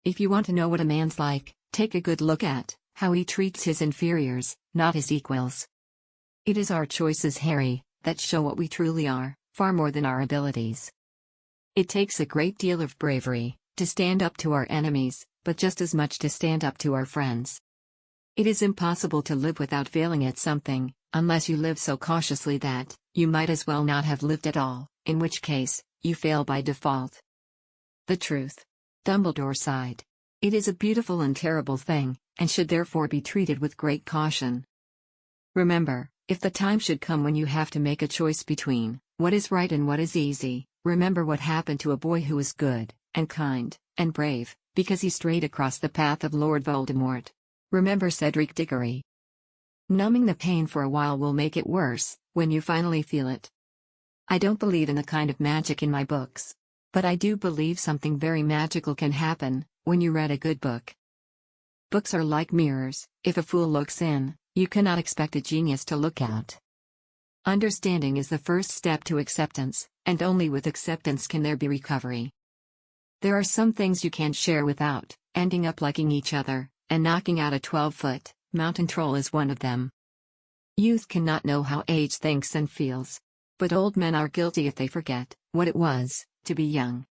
If you want to know what a man's like, take a good look at how he treats his inferiors, not his equals. It is our choices, Harry, that show what we truly are, far more than our abilities. It takes a great deal of bravery to stand up to our enemies, but just as much to stand up to our friends. It is impossible to live without failing at something, unless you live so cautiously that you might as well not have lived at all, in which case, you fail by default. The truth. Dumbledore sighed. It is a beautiful and terrible thing, and should therefore be treated with great caution. Remember, if the time should come when you have to make a choice between what is right and what is easy, remember what happened to a boy who was good, and kind, and brave, because he strayed across the path of Lord Voldemort. Remember Cedric Diggory. Numbing the pain for a while will make it worse, when you finally feel it. I don't believe in the kind of magic in my books. But I do believe something very magical can happen when you read a good book. Books are like mirrors. If a fool looks in, you cannot expect a genius to look out. Understanding is the first step to acceptance, and only with acceptance can there be recovery. There are some things you can't share without ending up liking each other, and knocking out a 12-foot mountain troll is one of them. Youth cannot know how age thinks and feels. But old men are guilty if they forget what it was to be young.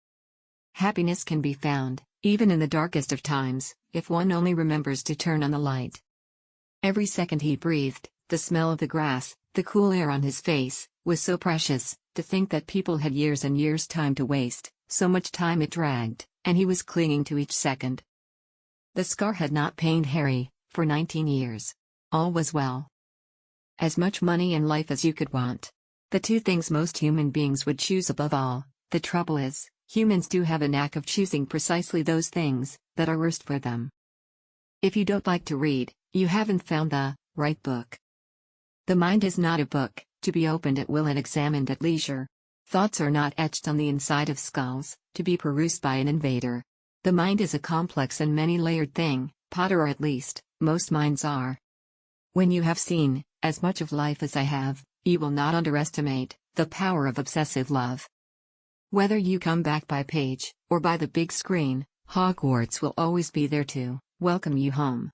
Happiness can be found, even in the darkest of times, if one only remembers to turn on the light. Every second he breathed, the smell of the grass, the cool air on his face, was so precious. To think that people had years and years time to waste, so much time it dragged, and he was clinging to each second. The scar had not pained Harry, for 19 years. All was well. As much money and life as you could want. The two things most human beings would choose above all. The trouble is, humans do have a knack of choosing precisely those things that are worst for them. If you don't like to read, you haven't found the right book. The mind is not a book, to be opened at will and examined at leisure. Thoughts are not etched on the inside of skulls, to be perused by an invader. The mind is a complex and many-layered thing, Potter, or at least, most minds are. When you have seen as much of life as I have, you will not underestimate the power of obsessive love. Whether you come back by page, or by the big screen, Hogwarts will always be there to welcome you home.